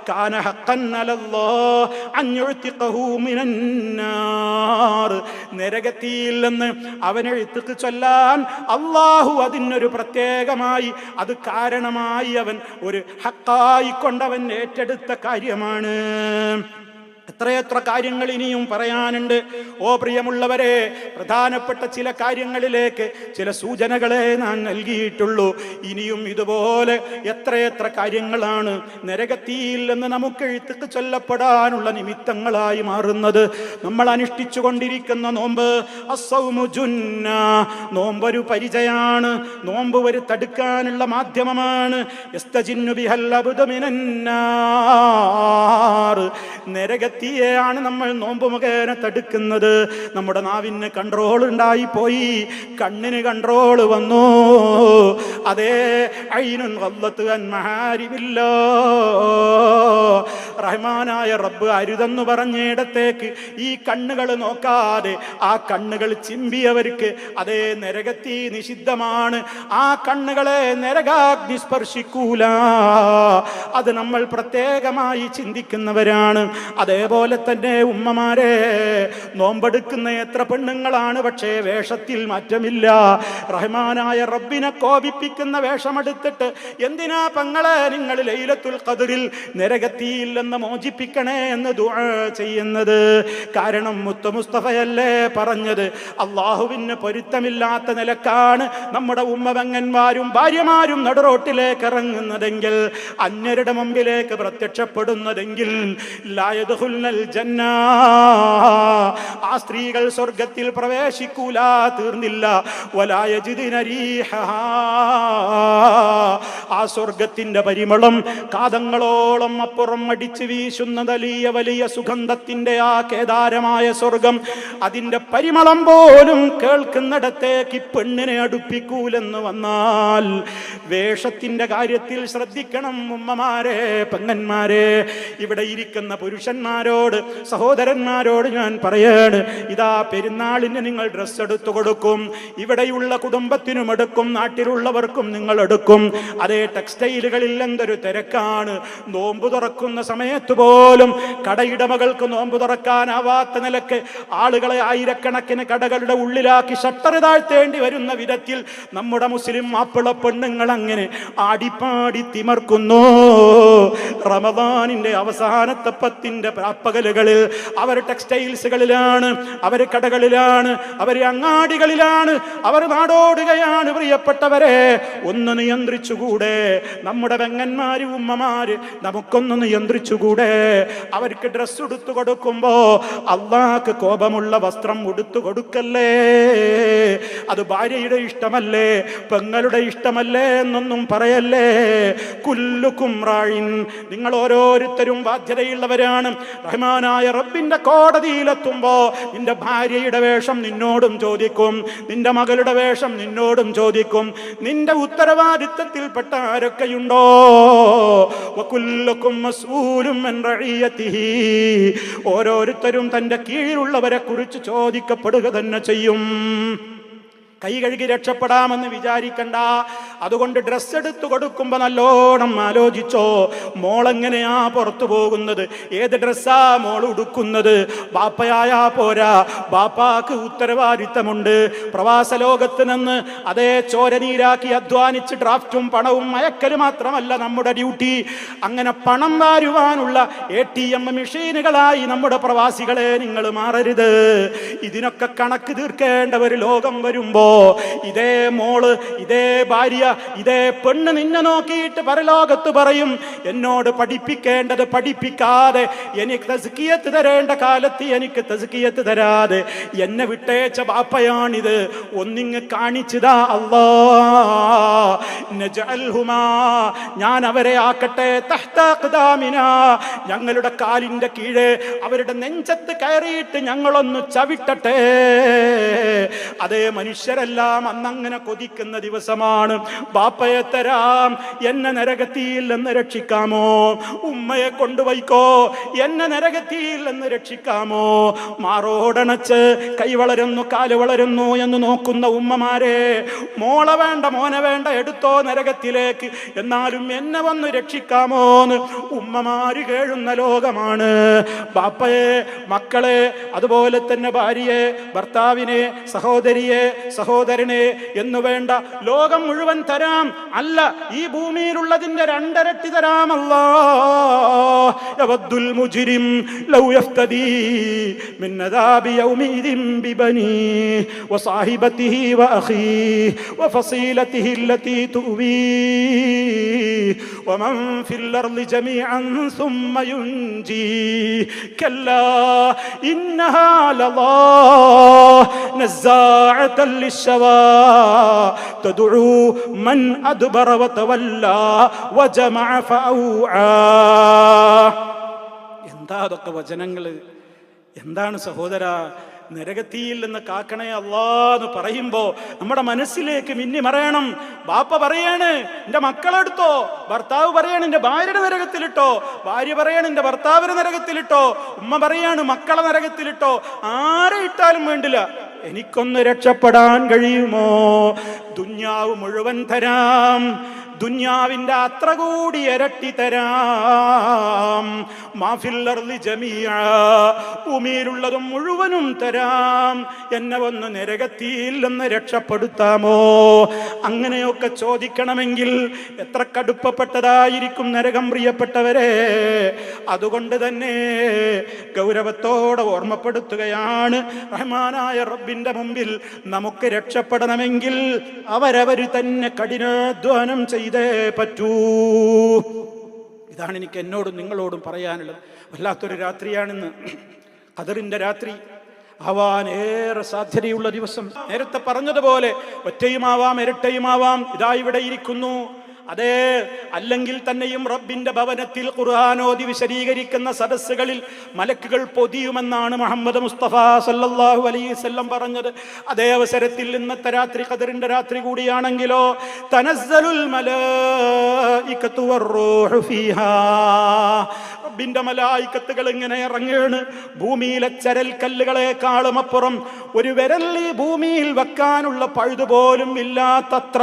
കാന ഹഖൻ അലല്ലാഹ് അൻ യുഅ്തിഖഹു മിനൻ നാർ, നരകത്തിൽ നിന്ന് അവനെ ഇത്ഖ് ചൊല്ലാൻ അല്ലാഹു അതിനൊരു പ്രത്യേകമായി അത് കാരണമായി അവൻ ഒരു ഹഖായി കൊണ്ടവൻ ഏറ്റെടുത്ത കാര്യമാണ്. എത്രയെത്ര കാര്യങ്ങൾ ഇനിയും പറയാനുണ്ട്. ഓ പ്രിയമുള്ളവരെ, പ്രധാനപ്പെട്ട ചില കാര്യങ്ങളിലേക്ക് ചില സൂചനകളെ ഞാൻ നൽകിയിട്ടുള്ളൂ. ഇനിയും ഇതുപോലെ എത്രയെത്ര കാര്യങ്ങളാണ് നരകത്തിൽ നിന്ന് നമുക്ക് ഇത്ഖ് ചൊല്ലപ്പെടാനുള്ള നിമിത്തങ്ങളായി മാറുന്നത്. നമ്മൾ അനുഷ്ഠിച്ചു കൊണ്ടിരിക്കുന്ന നോമ്പ് അസ്സൗമു ജുന്ന, നോമ്പൊരു പരിചയാണ്. നോമ്പ് ഒരു തടുക്കാനുള്ള മാധ്യമമാണ്. യസ്തജിന്നു ബിഹൽ അബ്ദു മിനൻ നാർ, നരകത്തിയെയാണ് നമ്മൾ നോമ്പ് മുഖേന തടുക്കുന്നത്. നമ്മുടെ നാവിന് കൺട്രോൾ ഉണ്ടായിപ്പോയി, കണ്ണിന് കൺട്രോൾ വന്നു. അതേ, ഐനുൻ ഗല്ലത്ത് അൻ മഹാരിമില്ലാ, റഹ്മാനായ റബ്ബ് അരുതെന്ന് പറഞ്ഞിടത്തേക്ക് ഈ കണ്ണുകൾ നോക്കാതെ ആ കണ്ണുകൾ ചിമ്പിയവർക്ക് അതേ നരകത്തി നിഷിദ്ധമാണ്. ആ കണ്ണുകളെ നരകാഗ്നി സ്പർശിക്കൂല. അത് നമ്മൾ പ്രത്യേകമായി ചിന്തിക്കുന്നവരാണ്. അതേപോലെ തന്നെ ഉമ്മമാരെ, നോമ്പെടുക്കുന്ന എത്ര പെണ്ണുങ്ങളാണ്, പക്ഷേ വേഷത്തിൽ മാറ്റമില്ല. റഹ്മാനായ റബ്ബിനെ കോപിപ്പിക്കുന്ന വേഷമെടുത്തിട്ട് എന്തിനാ പെങ്ങളെ നിങ്ങൾ ലൈലത്തുൽ ഖദ്റിൽ നരകത്തിൽ നിന്ന് മോചിപ്പിക്കണേ എന്ന് ദുആ ചെയ്യുന്നത്? കാരണം മുത്തു മുസ്തഫയല്ലേ പറഞ്ഞത്, അള്ളാഹുവിന് പൊരുത്തമില്ലാത്ത നിലക്കാണ് നമ്മുടെ ഉമ്മപെങ്ങന്മാരും ഭാര്യമാരും നടുറോട്ടിലേക്ക് ഇറങ്ങുന്നതെങ്കിൽ, അന്യരുടെ മുമ്പിലേക്ക് പ്രത്യക്ഷപ്പെടുന്നതെങ്കിൽ ആ സ്ത്രീകൾ സ്വർഗത്തിൽ പ്രവേശിക്കൂല. തീർന്നില്ല, ആ സ്വർഗത്തിന്റെ പരിമളം കാതങ്ങളോളം അപ്പുറം അടിച്ചു വീശുന്ന വലിയ വലിയ സുഗന്ധത്തിന്റെ ആ കേദാരമായ സ്വർഗം, അതിന്റെ പരിമളം പോലും കേൾക്കുന്നിടത്തേക്ക് പെണ്ണിനെ അടുപ്പിക്കൂലെന്ന് വന്നാൽ വേഷത്തിന്റെ കാര്യത്തിൽ ശ്രദ്ധിക്കണം ഉമ്മമാരെ, പെങ്ങന്മാരെ. ഇവിടെ ഇരിക്കുന്ന പുരുഷന്മാരോട്, സഹോദരന്മാരോട് ഞാൻ പറയാണ്, ഇതാ പെരുന്നാളിന് നിങ്ങൾ ഡ്രസ്സ് എടുത്തു കൊടുക്കും. ഇവിടെയുള്ള കുടുംബത്തിനും എടുക്കും, നാട്ടിലുള്ളവർക്കും നിങ്ങൾ എടുക്കും. അതേ, ടെക്സ്റ്റൈലുകളിൽ എന്തൊരു തിരക്കാണ്. നോമ്പ് തുറക്കുന്ന സമയത്ത് പോലും കടയിടമകൾക്ക് നോമ്പ് തുറക്കാനാവാത്ത നിലക്ക് ആളുകളെ ആയിരക്കണക്കിന് കടകളുടെ ഉള്ളിലാക്കി ഷട്ടർ താഴ്ത്തേണ്ടി വരുന്ന വിധത്തിൽ നമ്മുടെ മുസ്ലിം മാപ്പിള പെണ്ണുങ്ങൾ അങ്ങനെ ആടിപ്പാടി തിമർക്കുന്നു. റമദാനിന്റെ അവസാനത്തെ 10 പകലുകളിൽ അവർ ടെക്സ്റ്റൈൽസുകളിലാണ്, അവർ കടകളിലാണ്, അവർ അങ്ങാടികളിലാണ്, അവർ നാടോടുകയാണ്. പ്രിയപ്പെട്ടവരെ, ഒന്ന് നിയന്ത്രിച്ചുകൂടെ? നമ്മുടെ പെങ്ങന്മാര് ഉമ്മമാര് നമുക്കൊന്ന് നിയന്ത്രിച്ചുകൂടെ? അവർക്ക് ഡ്രസ്സ് ഉടുത്തു കൊടുക്കുമ്പോ അള്ളാഹ്ക്ക് കോപമുള്ള വസ്ത്രം ഉടുത്തു കൊടുക്കല്ലേ. അത് ഭാര്യയുടെ ഇഷ്ടമല്ലേ, പെങ്ങളുടെ ഇഷ്ടമല്ലേ എന്നൊന്നും പറയല്ലേ. കുല്ലുക്കും റായിൻ, നിങ്ങൾ ഓരോരുത്തരും ബാധ്യതയുള്ളവരാണ്. റഹ്മാനായ റബ്ബിന്റെ കോടതിയിലെത്തുമ്പോ നിന്റെ ഭാര്യയുടെ വേഷം നിന്നോടും ചോദിക്കും, നിന്റെ മകളുടെ വേഷം നിന്നോടും ചോദിക്കും. നിന്റെ ഉത്തരവാദിത്തത്തിൽപ്പെട്ട ആരൊക്കെയുണ്ടോ? വകുല്ലുക്കും മസ്ഊലും അൻ റഇയതിഹി, ഓരോരുത്തരും തന്റെ കീഴിലുള്ളവരെ കുറിച്ച് ചോദിക്കപ്പെടുക തന്നെ ചെയ്യും. കൈ കഴുകി രക്ഷപ്പെടാമെന്ന് വിചാരിക്കണ്ട. അതുകൊണ്ട് ഡ്രസ്സ് എടുത്തു കൊടുക്കുമ്പോ നല്ലോണം ആലോചിച്ചോ. മോളെങ്ങനെയാ പുറത്തു പോകുന്നത്, ഏത് ഡ്രസ്സാ മോൾ ഉടുക്കുന്നത്? ബാപ്പയായാ പോരാ, ബാപ്പാക്ക് ഉത്തരവാദിത്തമുണ്ട്. പ്രവാസ ലോകത്ത് നിന്ന് അതേ ചോരനീരാക്കി അധ്വാനിച്ച് ഡ്രാഫ്റ്റും പണവും അയക്കല് മാത്രമല്ല നമ്മുടെ ഡ്യൂട്ടി. അങ്ങനെ പണം വാരുവാനുള്ള ATM മെഷീനുകളായി നമ്മുടെ പ്രവാസികളെ നിങ്ങൾ മാറരുത്. ഇതിനൊക്കെ കണക്ക് തീർക്കേണ്ട ഒരു ലോകം വരുമ്പോ ഇതേ മോള്, ഇതേ ഭാര്യ, ഇതേ പെണ്ണ് നിന്നെ നോക്കിയിട്ട് പരലോകത്ത് പറയും, എന്നോട് പഠിപ്പിക്കേണ്ടത് പഠിപ്പിക്കാതെ, എനിക്ക് തസ്കിയത്ത് തരേണ്ട കാലത്ത് എനിക്ക് തസ്കിയത്ത് തരാതെ എന്നെ വിട്ടേച്ച ബാപ്പയാണിത്. ഒന്നിങ്ങ് കാണിച്ചതാ അല്ലാ. നജഅൽഹുമാ, ഞാൻ അവരെ ആക്കട്ടെ തഹ്ത അഖ്ദാമിനാ, ഞങ്ങളുടെ കാലിന്റെ കീഴെ അവരുടെ നെഞ്ചത്ത് കയറിയിട്ട് ഞങ്ങളൊന്ന് ചവിട്ടട്ടെ. അതേ മനുഷ്യരെല്ലാം അന്നങ്ങനെ കൊതിക്കുന്ന ദിവസമാണ്. ബാപ്പയെ തരാം, എന്നെ നരകത്തിയിൽ നിന്ന് രക്ഷിക്കാമോ? ഉമ്മയെ കൊണ്ടുപോയിക്കോ, എന്നെ നരകത്തിയിൽ നിന്ന് രക്ഷിക്കാമോ? മാറോടണച്ച് കൈ വളരുന്നു കാല് വളരുന്നു എന്ന് നോക്കുന്ന ഉമ്മമാരെ, മോളെ വേണ്ട മോനെ വേണ്ട, എടുത്തോ നരകത്തിലേക്ക്, എന്നാലും എന്നെ വന്ന് രക്ഷിക്കാമോന്ന് ഉമ്മമാര് കേഴുന്ന ലോകമാണ്. ബാപ്പയെ, മക്കളെ, അതുപോലെ തന്നെ ഭാര്യയെ, ഭർത്താവിനെ, സഹോദരിയെ, സഹോദരനെ എന്ന് വേണ്ട ലോകം മുഴുവൻ തരാം. അല്ല, ഈ ഭൂമിയിലുള്ളതിന്റെ 2 ഇരട്ടി തരാം. അല്ലാഹ് യവദ്ദുൽ മുജ്രിം ലൗ യഫ്തദി മിൻ അദാബി യൗമിദിൻ ബിബനി വസാഹിബതിഹി വഅഖീഹി വഫസീലതിഹി അല്ലതി തുവി വമൻ ഫിൽ അർളി ജമീഅൻ സുമ്മ യുൻജി കല്ലാ ഇന്നഹാ ലളാ നസ്സാഅതൻ ലിശ്ശവാ തദ്ഉ മൻ അദ്ബറ വതവല്ലാ വജമഅ ഫഔആ. എന്താ അതൊക്കെ വചനങ്ങള്! എന്താണ് സഹോദരാ, നരകത്തിയിൽ നിന്ന് കാക്കണേ അല്ലാന്ന് പറയുമ്പോ നമ്മുടെ മനസ്സിലേക്ക് മിന്നി മറയണം. ബാപ്പ പറയാണ് എന്റെ മക്കളെടുത്തോ, ഭർത്താവ് പറയാണ് എന്റെ ഭാര്യയുടെ നരകത്തിലിട്ടോ, ഭാര്യ പറയാണ് എന്റെ ഭർത്താവിനെ നരകത്തിലിട്ടോ, ഉമ്മ പറയാണ് മക്കളെ നരകത്തിലിട്ടോ. ആരെ ഇട്ടാലും വേണ്ടില്ല, എനിക്കൊന്ന് രക്ഷപ്പെടാൻ കഴിയുമോ? ദുന്യാവ് മുഴുവൻ തരാം, ദുന്യാവിന്റെ അത്ര കൂടി ഇരട്ടി തരാം. മാഫിൽ അർളി ജമീഅ, ഭൂമിയിലുള്ളതും മുഴുവനും തരാം. എന്നെ ഒന്ന് നരകത്തിൽ നിന്ന് രക്ഷപ്പെടുത്താമോ? അങ്ങനെയൊക്കെ ചോദിക്കണമെങ്കിൽ എത്ര കടുപ്പപ്പെട്ടതായിരിക്കും നരകം, പ്രിയപ്പെട്ടവരെ. അതുകൊണ്ട് തന്നെ ഗൗരവത്തോടെ ഓർമ്മപ്പെടുത്തുകയാണ്, റഹ്മാനായ റബ്ബിന്റെ മുമ്പിൽ നമുക്ക് രക്ഷപ്പെടണമെങ്കിൽ അവരവർ തന്നെ കഠിനാധ്വാനം ചെയ്തേ പറ്റൂ. ഇതാണ് എനിക്ക് എന്നോടും നിങ്ങളോടും പറയാനുള്ളത്. വല്ലാത്തൊരു രാത്രിയാണിന്ന്, ഖദറിന്റെ രാത്രി ആവാൻ ഏറെ സാധ്യതയുള്ള ദിവസം. നേരത്തെ പറഞ്ഞതുപോലെ ഒറ്റയുമാവാം ഇരട്ടയുമാവാം. ഇതാ ഇവിടെ ഇരിക്കുന്നു. അതേ, അല്ലെങ്കിൽ തന്നെയും റബ്ബിന്റെ ഭവനത്തിൽ ഖുർആനോദി വിശദീകരിക്കുന്ന സദസ്സുകളിൽ മലക്കുകൾ പൊതിയുമെന്നാണ് മുഹമ്മദ് മുസ്തഫ സല്ലല്ലാഹു അലൈഹി വസല്ലം പറഞ്ഞത്. അതേ അവസരത്തിൽ ഇന്നത്തെ രാത്രി ഖദറിന്റെ രാത്രി കൂടിയാണെങ്കിലോ, തനസ്സലുൽ മലായികത്തു വറൂഹു ഫീഹാ, റബ്ബിന്റെ മലായികത്തുകൾ ഇങ്ങനെ ഇറങ്ങുകയാണ്. ഭൂമിയിലെ ചരൽ കല്ലുകളെക്കാളും അപ്പുറം ഒരു വിരൽ ഈ ഭൂമിയിൽ വെക്കാനുള്ള പഴുതുപോലും ഇല്ലാത്തത്ര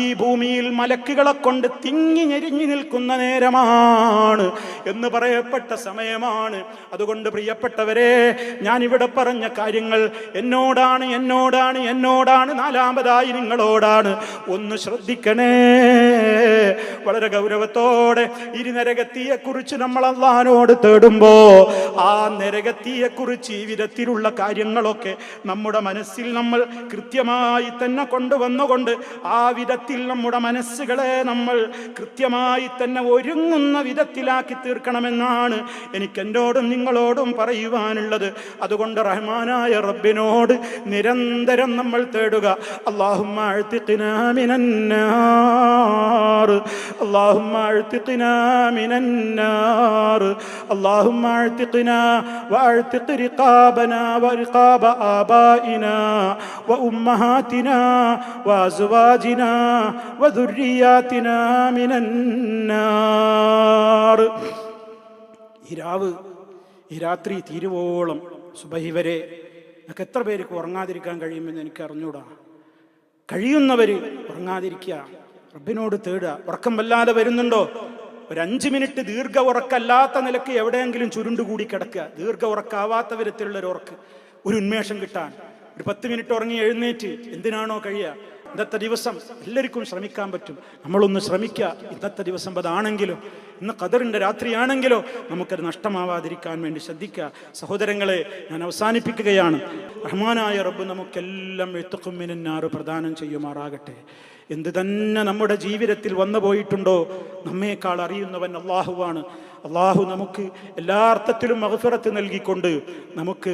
ഈ ഭൂമിയിൽ മലക്കുകളെ കൊണ്ട് തിങ്ങി ഞെരിഞ്ഞു നിൽക്കുന്ന നേരമാണ് എന്ന് പറയപ്പെട്ട സമയമാണ്. അതുകൊണ്ട് പ്രിയപ്പെട്ടവരെ, ഞാൻ ഇവിടെ പറഞ്ഞ കാര്യങ്ങൾ എന്നോടാണ് എന്നോടാണ് എന്നോടാണ് നാലാമതായി നിങ്ങളോടാണ്. ഒന്ന് ശ്രദ്ധിക്കണേ. വളരെ ഗൗരവത്തോടെ ഇരുനരകത്തിയെ കുറിച്ച് നമ്മൾ അല്ലാഹുവോട് തേടുമ്പോ ആ നരകത്തിയെ കുറിച്ച് ഈ വിധത്തിലുള്ള കാര്യങ്ങളൊക്കെ നമ്മുടെ മനസ്സിൽ നമ്മൾ കൃത്യമായി തന്നെ കൊണ്ടുവന്നുകൊണ്ട് ആ വിധത്തിൽ നമ്മുടെ മനസ്സുകളെ നമ്മൾ കൃത്യമായി തന്നെ ഒരുങ്ങുന്ന വിധത്തിലാക്കി തീർക്കണമെന്നാണ് എനിക്ക് എന്നോടും നിങ്ങളോടും പറയുവാനുള്ളത്. അതുകൊണ്ട് റഹ്മാനായ റബ്ബിനോട് നിരന്തരം നമ്മൾ തേടുക. അല്ലാഹുമ്മ അഅ്തിഖ്നാ മിനന്നാർ, അല്ലാഹുമ്മ അഅ്തിഖ്നാ മിനന്നാർ, അല്ലാഹുമ്മ അഅ്തിഖ്നാ വഅഅ്തിഖ് റിഖാബനാ വറിഖാബ ആബായിനാ വഉമ്മഹാതിനാ വഅസ്വാജിനാ വദുർരിയാതിനാ മിനന്നാർ. ഈ രാത്രി തീരുവോളം സുബഹി വരെ നമുക്ക് എത്ര പേർക്ക് ഉറങ്ങാതിരിക്കാൻ കഴിയുമെന്ന് എനിക്ക് അറിഞ്ഞൂടാ. കഴിയുന്നവർ ഉറങ്ങാതിരിക്കുക, റബ്ബിനോട് തേടുക. ഉറക്കം വല്ലാതെ വരുന്നുണ്ടോ? ഒരു 5 മിനിറ്റ് ദീർഘ ഉറക്കല്ലാത്ത നിലക്ക് എവിടെയെങ്കിലും ചുരുണ്ടുകൂടി കിടക്കുക. ദീർഘ ഉറക്കാവാത്ത വിധത്തിലുള്ളൊരു ഉറക്ക്, ഒരു ഉന്മേഷം കിട്ടാൻ ഒരു 10 മിനിറ്റ് ഉറങ്ങി എഴുന്നേറ്റ് എന്തിനാണോ കഴിയുക. ഇന്നത്തെ ദിവസം എല്ലാവർക്കും ശ്രമിക്കാൻ പറ്റും. നമ്മളൊന്ന് ശ്രമിക്കുക. ഇന്നത്തെ ദിവസം അതാണെങ്കിലോ, ഇന്ന് ഖദറിൻ്റെ രാത്രിയാണെങ്കിലോ നമുക്കത് നഷ്ടമാവാതിരിക്കാൻ വേണ്ടി ശ്രദ്ധിക്കുക. സഹോദരങ്ങളെ, ഞാൻ അവസാനിപ്പിക്കുകയാണ്. റഹ്മാനായ റബ്ബ് നമുക്കെല്ലാം ഇത്ഖും മിനന്നാർ പ്രദാനം ചെയ്യുമാറാകട്ടെ. എന്ത് തന്നെ നമ്മുടെ ജീവിതത്തിൽ വന്നു പോയിട്ടുണ്ടോ, നമ്മേക്കാൾ അറിയുന്നവൻ അള്ളാഹുവാണ്. അള്ളാഹു നമുക്ക് എല്ലാ അർത്ഥത്തിലും മഗ്ഫിറത്ത് നൽകിക്കൊണ്ട്, നമുക്ക്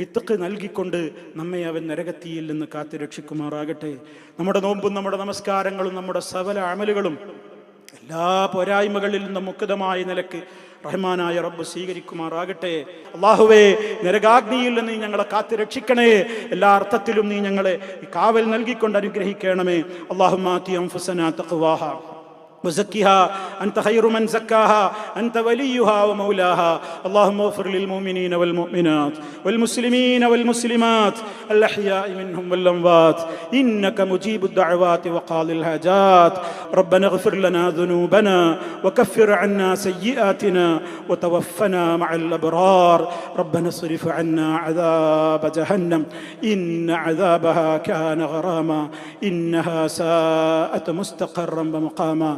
ഇത്ഖ് നൽകിക്കൊണ്ട് നമ്മെ അവൻ നരകത്തിയിൽ നിന്ന് കാത്തു രക്ഷിക്കുമാറാകട്ടെ. നമ്മുടെ നോമ്പും നമ്മുടെ നമസ്കാരങ്ങളും നമ്മുടെ സകല അമലുകളും എല്ലാ പോരായ്മകളിൽ നിന്നും മുക്തമായ നിലക്ക് റഹ്മാനായ റബ്ബ് സ്വീകരിക്കുമാറാകട്ടെ. അല്ലാഹുവേ, നരകാഗ്നിയിൽ നിന്ന് നീ ഞങ്ങളെ കാത്തു രക്ഷിക്കണേ. എല്ലാ അർത്ഥത്തിലും നീ ഞങ്ങളെ കാവൽ നൽകിക്കൊണ്ട് അനുഗ്രഹിക്കണമേ. അല്ലാഹുമ്മ ആതി അൻഫുസനാ തഖ്വാഹ وزكها أنت خير من زكاها أنت وليها ومولاها. اللهم اغفر للمؤمنين والمؤمنات والمسلمين والمسلمات الأحياء منهم والأموات إنك مجيب الدعوات وقاضي الحاجات. ربنا اغفر لنا ذنوبنا وكفر عنا سيئاتنا وتوفنا مع الأبرار. ربنا اصرف عنا عذاب جهنم إن عذابها كان غراما إنها ساءت مستقرا ومقاما.